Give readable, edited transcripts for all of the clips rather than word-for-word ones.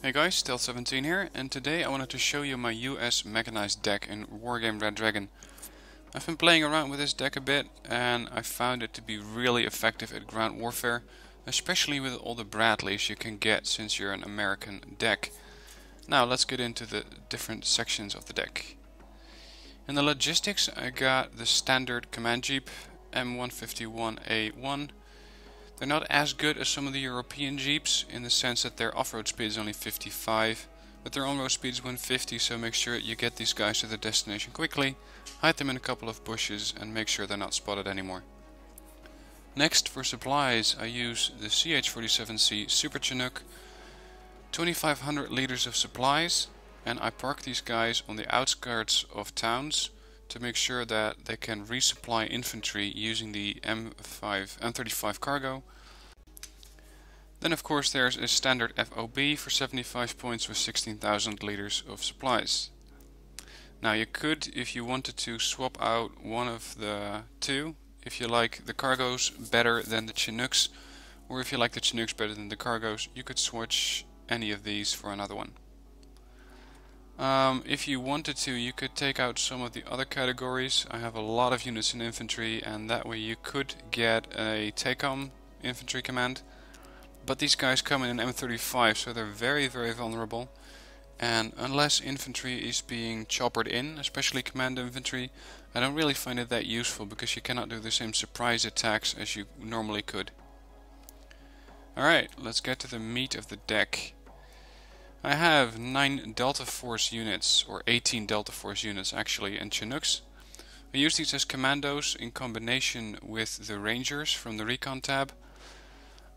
Hey guys, Stealth17 here, and today I wanted to show you my US Mechanized deck in Wargame Red Dragon. I've been playing around with this deck a bit, and I found it to be really effective at ground warfare, especially with all the Bradleys you can get since you're an American deck. Now let's get into the different sections of the deck. In the logistics I got the standard command jeep, M151A1. They're not as good as some of the European Jeeps in the sense that their off-road speed is only 55, but their on-road speed is 150, so make sure you get these guys to their destination quickly, hide them in a couple of bushes and make sure they're not spotted anymore. Next, for supplies, I use the CH-47C Super Chinook, 2500 liters of supplies, and I park these guys on the outskirts of towns to make sure that they can resupply infantry using the M35 cargo. Then of course there's a standard FOB for 75 points with 16,000 liters of supplies. Now you could, if you wanted to, swap out one of the two, if you like the cargos better than the Chinooks, or if you like the Chinooks better than the cargos, you could switch any of these for another one. If you wanted to, you could take out some of the other categories. I have a lot of units in infantry, and that way you could get a take-on infantry command. But these guys come in an M35, so they're very vulnerable. And unless infantry is being choppered in, especially command infantry, I don't really find it that useful because you cannot do the same surprise attacks as you normally could. Alright, let's get to the meat of the deck. I have 9 Delta Force units, or 18 Delta Force units actually, in Chinooks. I use these as commandos in combination with the Rangers from the Recon tab.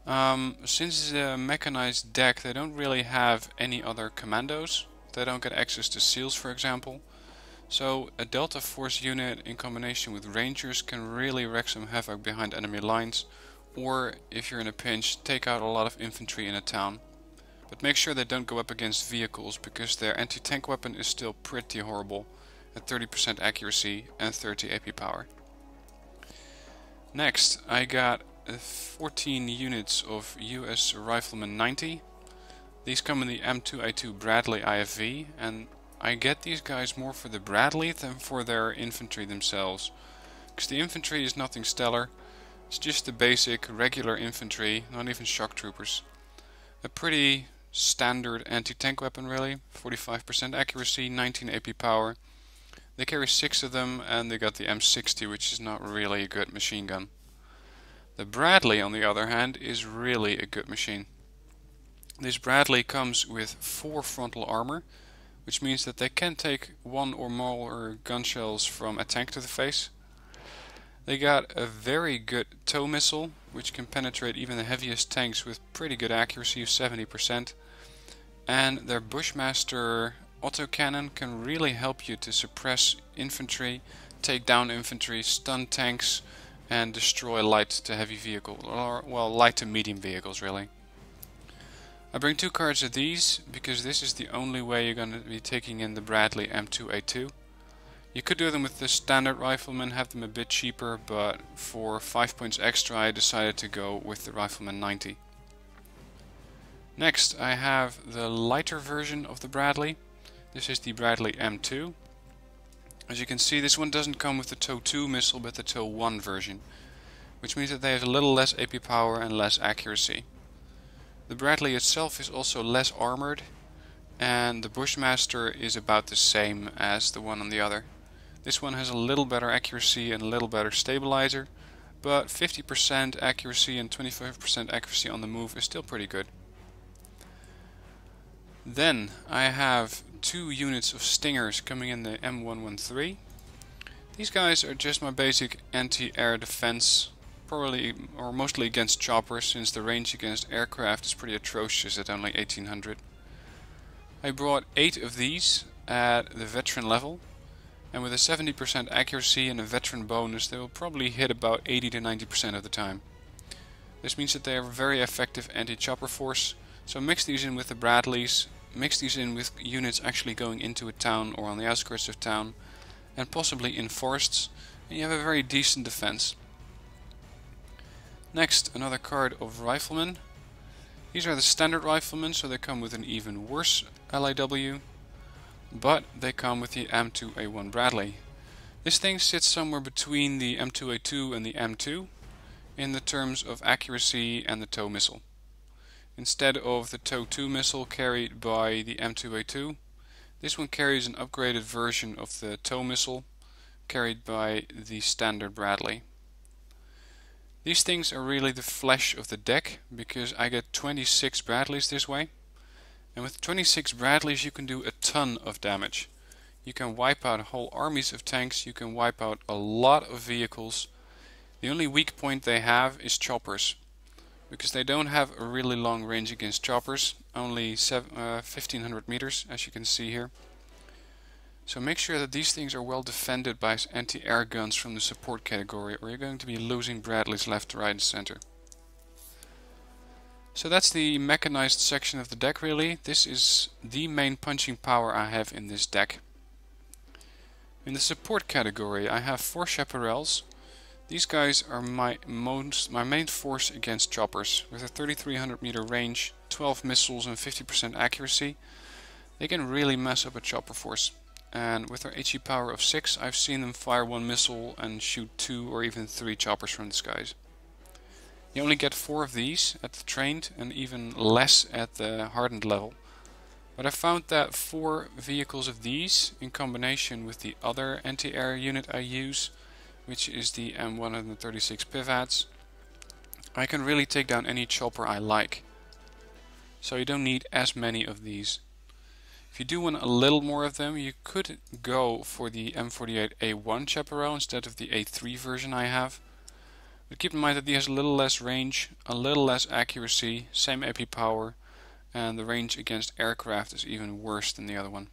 Since it's a mechanized deck, they don't really have any other commandos. They don't get access to SEALs, for example. So a Delta Force unit in combination with Rangers can really wreak some havoc behind enemy lines, or if you're in a pinch, take out a lot of infantry in a town. But make sure they don't go up against vehicles, because their anti-tank weapon is still pretty horrible at 30% accuracy and 30 AP power. Next, I got 14 units of US Rifleman 90. These come in the M2A2 Bradley IFV, and I get these guys more for the Bradley than for their infantry themselves. Because the infantry is nothing stellar, it's just the basic regular infantry, not even shock troopers. A pretty standard anti-tank weapon really, 45% accuracy, 19 AP power. They carry 6 of them, and they got the M60, which is not really a good machine gun. The Bradley, on the other hand, is really a good machine. This Bradley comes with 4 frontal armor, which means that they can take 1 or more gun shells from a tank to the face. They got a very good tow missile, which can penetrate even the heaviest tanks with pretty good accuracy of 70%. And their Bushmaster Cannon can really help you to suppress infantry, take down infantry, stun tanks, and destroy light to heavy vehicles, or well, light to medium vehicles really. I bring 2 cards of these because this is the only way you're going to be taking in the Bradley M2A2. You could do them with the standard rifleman, have them a bit cheaper, but for 5 points extra I decided to go with the Rifleman 90. Next I have the lighter version of the Bradley. This is the Bradley M2. As you can see, this one doesn't come with the TOW 2 missile but the TOW 1 version, which means that they have a little less AP power and less accuracy. The Bradley itself is also less armored, and the Bushmaster is about the same as the one on the other. This one has a little better accuracy and a little better stabilizer, but 50% accuracy and 25% accuracy on the move is still pretty good. Then I have 2 units of Stingers coming in the M113. These guys are just my basic anti-air defense, probably or mostly against choppers, since the range against aircraft is pretty atrocious at only 1800. I brought 8 of these at the veteran level, and with a 70% accuracy and a veteran bonus they will probably hit about 80 to 90% of the time. This means that they are a very effective anti-chopper force, so mix these in with the Bradleys, mix these in with units actually going into a town or on the outskirts of town, and possibly in forests, and you have a very decent defense. Next, another card of Rifleman. These are the standard riflemen, so they come with an even worse LAW, but they come with the M2A1 Bradley. This thing sits somewhere between the M2A2 and the M2 in the terms of accuracy and the TOW missile. Instead of the TOW 2 missile carried by the M2A2, this one carries an upgraded version of the TOW missile carried by the standard Bradley. These things are really the flesh of the deck, because I get 26 Bradleys this way, and with 26 Bradleys you can do a ton of damage. You can wipe out whole armies of tanks, you can wipe out a lot of vehicles. The only weak point they have is choppers, because they don't have a really long range against choppers, only 1500 meters as you can see here. So make sure that these things are well defended by anti-air guns from the support category, or you're going to be losing Bradleys left, right and center. So that's the mechanized section of the deck really. This is the main punching power I have in this deck. In the support category I have 4 chaparrals. These guys are my main force against choppers. With a 3300 meter range, 12 missiles and 50% accuracy, they can really mess up a chopper force. And with their HE power of 6, I've seen them fire 1 missile and shoot 2 or even 3 choppers from the skies. You only get 4 of these at the trained and even less at the hardened level. But I found that 4 vehicles of these, in combination with the other anti-air unit I use, which is the M136 Pivats, I can really take down any chopper I like. So you don't need as many of these. If you do want a little more of them, you could go for the M48A1 Chaparral instead of the A3 version I have. But keep in mind that he has a little less range, a little less accuracy, same AP power, and the range against aircraft is even worse than the other one.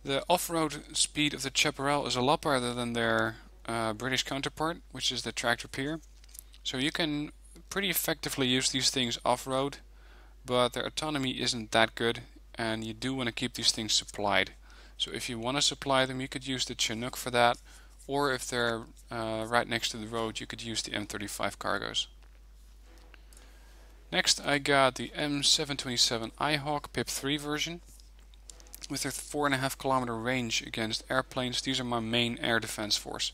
The off-road speed of the Chaparral is a lot better than their British counterpart, which is the Tractor Pier. So you can pretty effectively use these things off-road, but their autonomy isn't that good, and you do want to keep these things supplied. So if you want to supply them, you could use the Chinook for that, or if they're right next to the road, you could use the M35 Cargos. Next I got the M727 Nighthawk PIP 3 version. With their 4.5 kilometer range against airplanes, these are my main air defense force.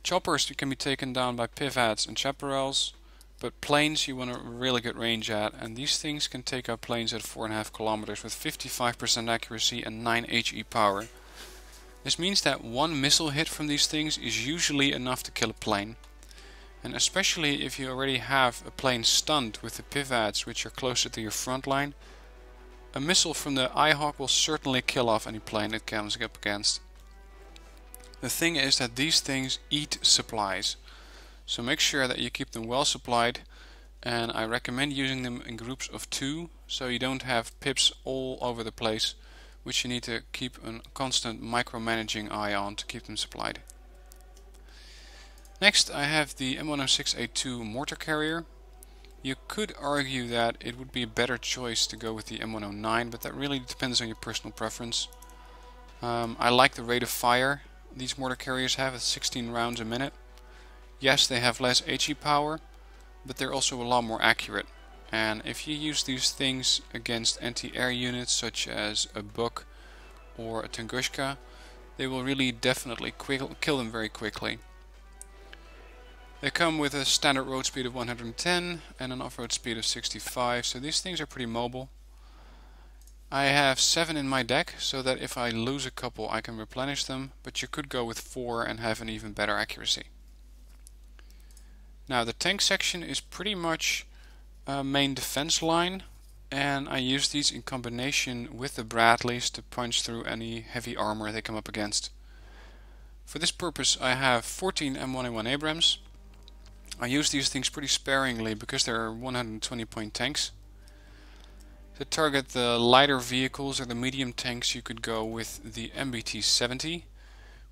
Choppers can be taken down by Pivats and Chaparrals, but planes you want a really good range at, and these things can take out planes at 4.5 kilometers with 55% accuracy and 9 HE power. This means that 1 missile hit from these things is usually enough to kill a plane. And especially if you already have a plane stunned with the Pivats, which are closer to your front line, a missile from the Nighthawk will certainly kill off any plane it comes up against. The thing is that these things eat supplies, so make sure that you keep them well supplied, and I recommend using them in groups of 2, so you don't have pips all over the place, which you need to keep a constant micromanaging eye on to keep them supplied. Next I have the M106A2 Mortar Carrier. You could argue that it would be a better choice to go with the M109, but that really depends on your personal preference. I like the rate of fire these mortar carriers have at 16 rounds a minute. Yes, they have less HE power, but they're also a lot more accurate. And if you use these things against anti-air units such as a Buk or a Tunguska, they will really definitely kill them very quickly. They come with a standard road speed of 110 and an off-road speed of 65, so these things are pretty mobile. I have 7 in my deck, so that if I lose a couple I can replenish them, but you could go with 4 and have an even better accuracy. Now the tank section is pretty much a main defense line, and I use these in combination with the Bradleys to punch through any heavy armor they come up against. For this purpose I have 14 M1A1 Abrams. I use these things pretty sparingly because they're 120 point tanks. To target the lighter vehicles or the medium tanks, you could go with the MBT-70,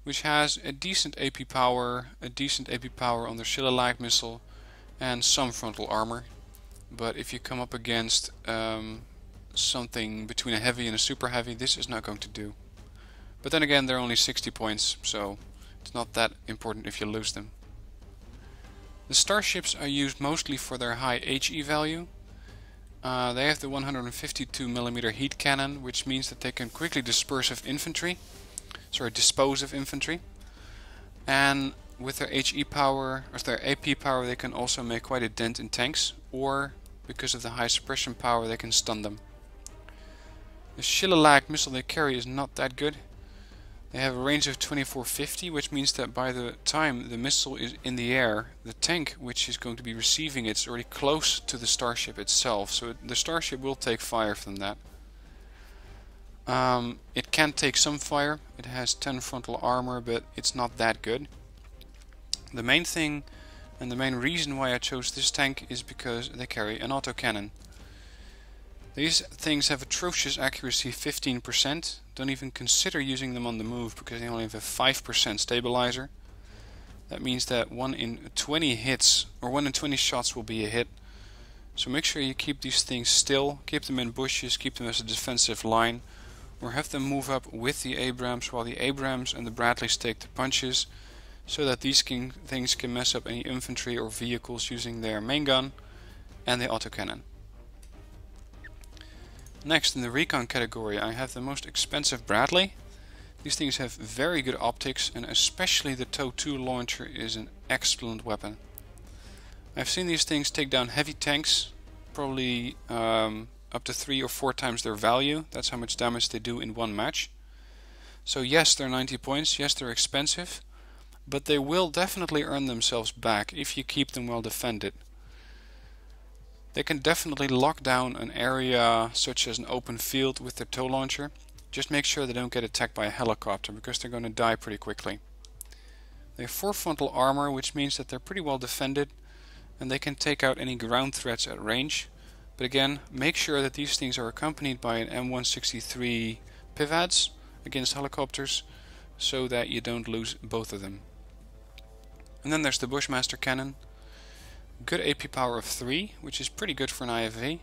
which has a decent AP power on their Shillalak missile and some frontal armor. But if you come up against something between a heavy and a super heavy, this is not going to do. But then again, they're only 60 points, so it's not that important if you lose them. The Starships are used mostly for their high HE value. They have the 152mm heat cannon, which means that they can quickly dispose of infantry. And with their HE power, or their AP power, they can also make quite a dent in tanks, or because of the high suppression power, they can stun them. The Shillalak missile they carry is not that good. They have a range of 2450, which means that by the time the missile is in the air, the tank which is going to be receiving it is already close to the starship itself, so the starship will take fire from that. It can take some fire. It has 10 frontal armor, but it's not that good. The main thing and the main reason why I chose this tank is because they carry an autocannon. These things have atrocious accuracy, 15%. Don't even consider using them on the move because they only have a 5% stabilizer. That means that 1 in 20 hits, or 1 in 20 shots will be a hit. So make sure you keep these things still, keep them in bushes, keep them as a defensive line, or have them move up with the Abrams while the Abrams and the Bradleys take the punches, so that these things can mess up any infantry or vehicles using their main gun and the autocannon. Next, in the recon category, I have the most expensive Bradley. These things have very good optics, and especially the TOW2 launcher is an excellent weapon. I've seen these things take down heavy tanks, probably up to 3 or 4 times their value. That's how much damage they do in one match. So yes, they're 90 points, yes, they're expensive, but they will definitely earn themselves back if you keep them well defended. They can definitely lock down an area such as an open field with their tow launcher. Just make sure they don't get attacked by a helicopter, because they're going to die pretty quickly. They have 4 frontal armor, which means that they're pretty well defended, and they can take out any ground threats at range. But again, make sure that these things are accompanied by an M163 PIVADS against helicopters, so that you don't lose both of them. And then there's the Bushmaster Cannon. Good AP power of 3, which is pretty good for an IFV.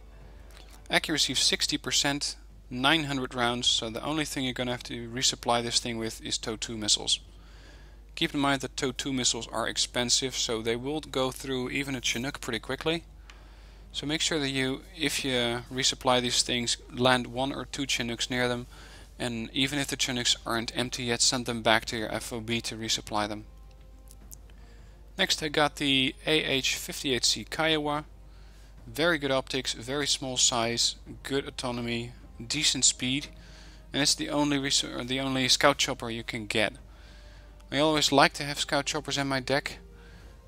Accuracy of 60%, 900 rounds, so the only thing you're going to have to resupply this thing with is TOW2 missiles. Keep in mind that TOW2 missiles are expensive, so they will go through even a Chinook pretty quickly. So make sure that you, if you resupply these things, land 1 or 2 Chinooks near them, and even if the Chinooks aren't empty yet, send them back to your FOB to resupply them. Next I got the AH-58C Kiowa. Very good optics, very small size, good autonomy, decent speed, and it's the only scout chopper you can get. I always like to have scout choppers in my deck.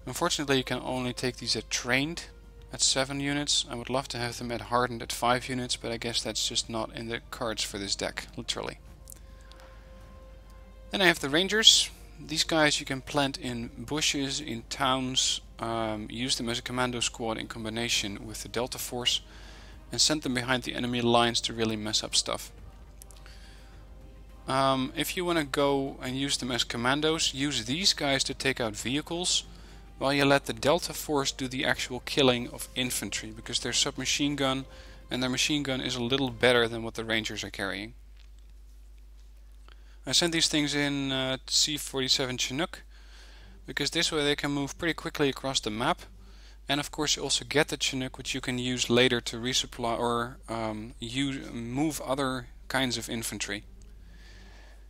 Unfortunately you can only take these at trained at 7 units. I would love to have them at hardened at 5 units, but I guess that's just not in the cards for this deck, literally. Then I have the Rangers. These guys you can plant in bushes, in towns, use them as a commando squad in combination with the Delta Force, and send them behind the enemy lines to really mess up stuff. If you want to go and use them as commandos, use these guys to take out vehicles, while you let the Delta Force do the actual killing of infantry, because their submachine gun and their machine gun is a little better than what the Rangers are carrying. I sent these things in C-47 Chinook, because this way they can move pretty quickly across the map, and of course you also get the Chinook, which you can use later to resupply or move other kinds of infantry.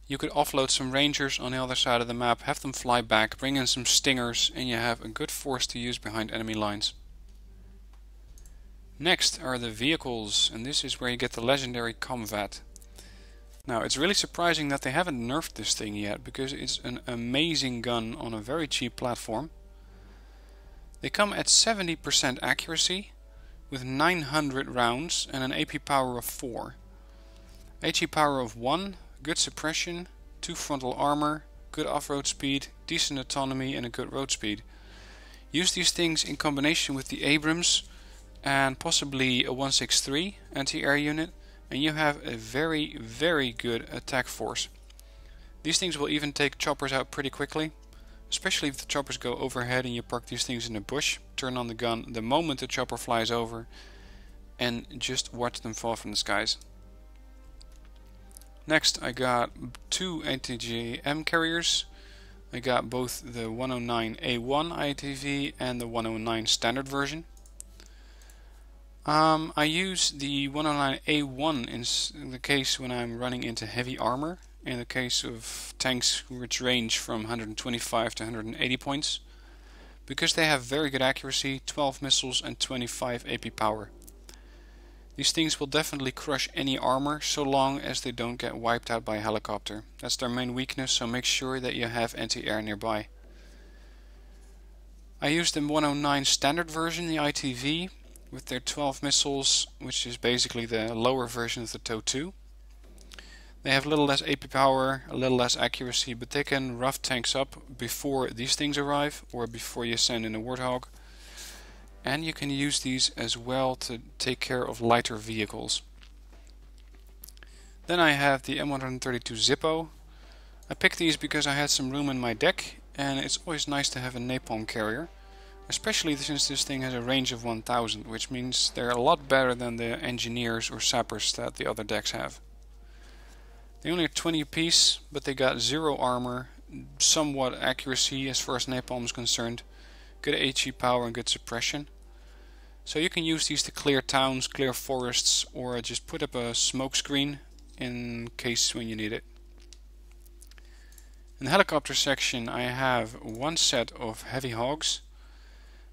You could offload some Rangers on the other side of the map, have them fly back, bring in some Stingers, and you have a good force to use behind enemy lines. Next are the vehicles, and this is where you get the legendary Comvat. Now it's really surprising that they haven't nerfed this thing yet, because it's an amazing gun on a very cheap platform. They come at 70% accuracy with 900 rounds and an AP power of 4. HE power of 1, good suppression, 2 frontal armor, good off-road speed, decent autonomy and a good road speed. Use these things in combination with the Abrams and possibly a 163 anti-air unit, and you have a very, very good attack force. These things will even take choppers out pretty quickly, especially if the choppers go overhead and you park these things in a bush. Turn on the gun the moment the chopper flies over and just watch them fall from the skies. Next I got 2 Atgm Carriers. I got both the 109A1 ITV and the 109 standard version. I use the 109A1 in the case when I'm running into heavy armor, in the case of tanks which range from 125 to 180 points, because they have very good accuracy, 12 missiles and 25 AP power. These things will definitely crush any armor so long as they don't get wiped out by a helicopter. That's their main weakness, so make sure that you have anti-air nearby. I used the 109 standard version, the ITV, with their 12 missiles, which is basically the lower version of the TOW2. They have a little less AP power, a little less accuracy, but they can rough tanks up before these things arrive or before you send in a Warthog. And you can use these as well to take care of lighter vehicles. Then I have the M132 Zippo. I picked these because I had some room in my deck, and it's always nice to have a napalm carrier, especially since this thing has a range of 1000, which means they're a lot better than the engineers or sappers that the other decks have. They only are 20 apiece, but they got 0 armor, somewhat accuracy as far as napalm is concerned, good HE power and good suppression. So you can use these to clear towns, clear forests, or just put up a smoke screen in case when you need it. In the helicopter section I have one set of heavy hogs.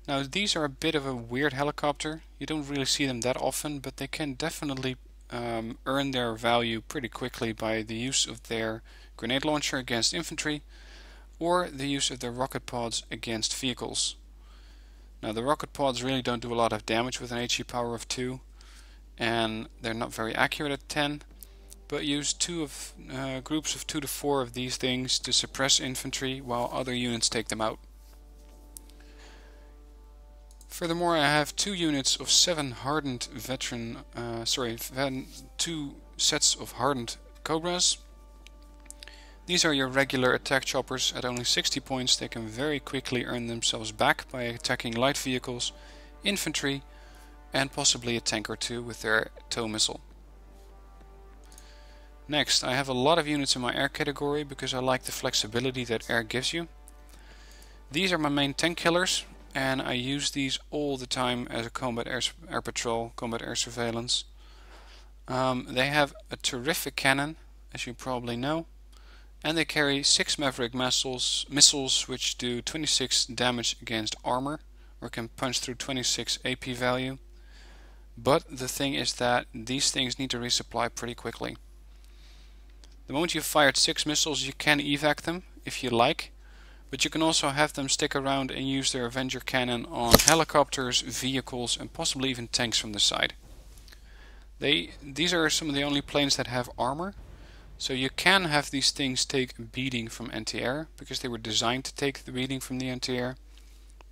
Now these are a bit of a weird helicopter. You don't really see them that often, but they can definitely earn their value pretty quickly by the use of their grenade launcher against infantry, or the use of their rocket pods against vehicles. Now the rocket pods really don't do a lot of damage with an HE power of 2, and they're not very accurate at 10, but use groups of 2 to 4 of these things to suppress infantry while other units take them out. Furthermore, I have 2 units of 7 hardened two sets of hardened Cobras. These are your regular attack choppers. At only 60 points they can very quickly earn themselves back by attacking light vehicles, infantry, and possibly a tank or 2 with their tow missile. Next, I have a lot of units in my air category because I like the flexibility that air gives you. These are my main tank killers, and I use these all the time as a combat air patrol, combat air surveillance. They have a terrific cannon, as you probably know, and they carry 6 Maverick missiles which do 26 damage against armor, or can punch through 26 AP value. But the thing is that these things need to resupply pretty quickly. The moment you've fired 6 missiles you can evac them if you like, but you can also have them stick around and use their Avenger cannon on helicopters, vehicles, and possibly even tanks from the side. These are some of the only planes that have armor, so you can have these things take a beating from anti-air because they were designed to take the beating from the anti-air,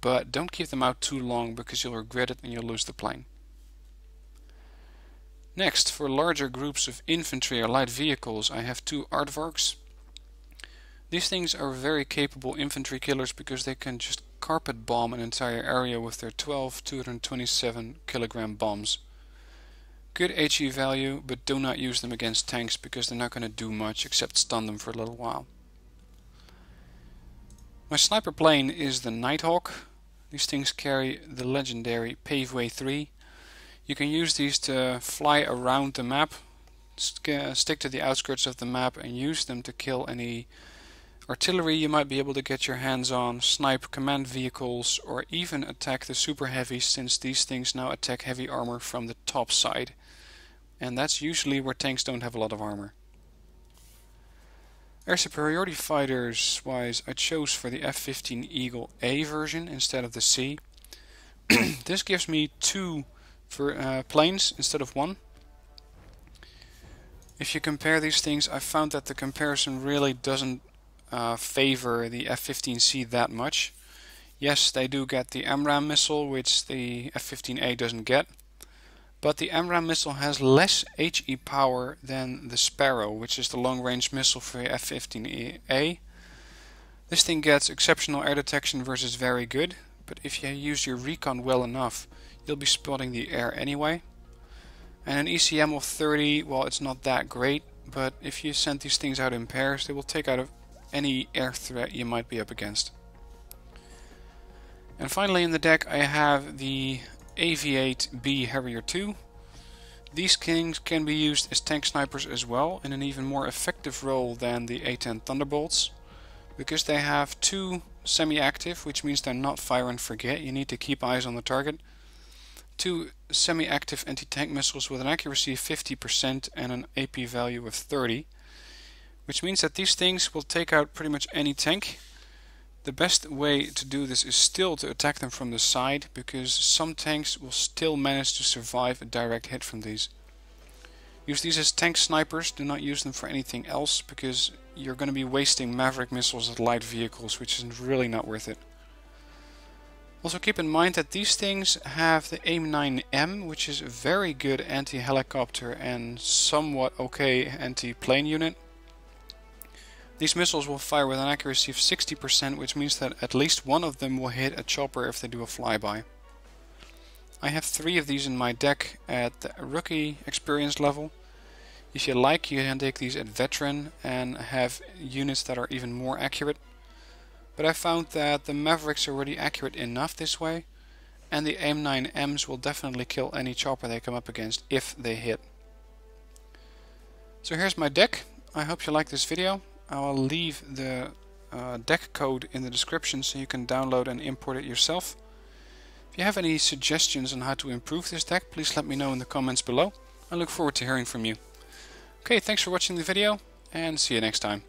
but don't keep them out too long because you'll regret it and you'll lose the plane. Next, for larger groups of infantry or light vehicles, I have 2 Aardvarks. These things are very capable infantry killers because they can just carpet bomb an entire area with their 12 227 kilogram bombs. Good HE value, but do not use them against tanks because they're not going to do much except stun them for a little while. My sniper plane is the Nighthawk. These things carry the legendary Paveway 3. You can use these to fly around the map, stick to the outskirts of the map and use them to kill any artillery you might be able to get your hands on, snipe command vehicles, or even attack the super heavies, since these things now attack heavy armor from the top side. And that's usually where tanks don't have a lot of armor. Air Superiority Fighters wise, I chose for the F-15 Eagle A version instead of the C. This gives me 2 planes instead of 1. If you compare these things, I found that the comparison really doesn't favor the F-15C that much. Yes, they do get the AMRAAM missile, which the F-15A doesn't get, but the AMRAAM missile has less HE power than the Sparrow, which is the long-range missile for the F-15A. This thing gets exceptional air detection versus very good, but if you use your recon well enough, you'll be spotting the air anyway. And an ECM of 30, well, it's not that great, but if you send these things out in pairs, they will take out any air threat you might be up against. And finally in the deck I have the AV-8B Harrier II. These kings can be used as tank snipers as well, in an even more effective role than the A-10 Thunderbolts, because they have 2 semi-active, which means they're not fire and forget, you need to keep eyes on the target, 2 semi-active anti-tank missiles with an accuracy of 50% and an AP value of 30, which means that these things will take out pretty much any tank. The best way to do this is still to attack them from the side, because some tanks will still manage to survive a direct hit from these. Use these as tank snipers, do not use them for anything else, because you're going to be wasting Maverick missiles at light vehicles, which is really not worth it. Also keep in mind that these things have the AIM-9M, which is a very good anti-helicopter and somewhat okay anti-plane unit. These missiles will fire with an accuracy of 60%, which means that at least one of them will hit a chopper if they do a flyby. I have 3 of these in my deck at the rookie experience level. If you like, you can take these at veteran and have units that are even more accurate. But I found that the Mavericks are already accurate enough this way, and the AIM-9Ms will definitely kill any chopper they come up against if they hit. So here's my deck. I hope you like this video. I'll leave the deck code in the description so you can download and import it yourself. If you have any suggestions on how to improve this deck, please let me know in the comments below. I look forward to hearing from you. Okay, thanks for watching the video and see you next time.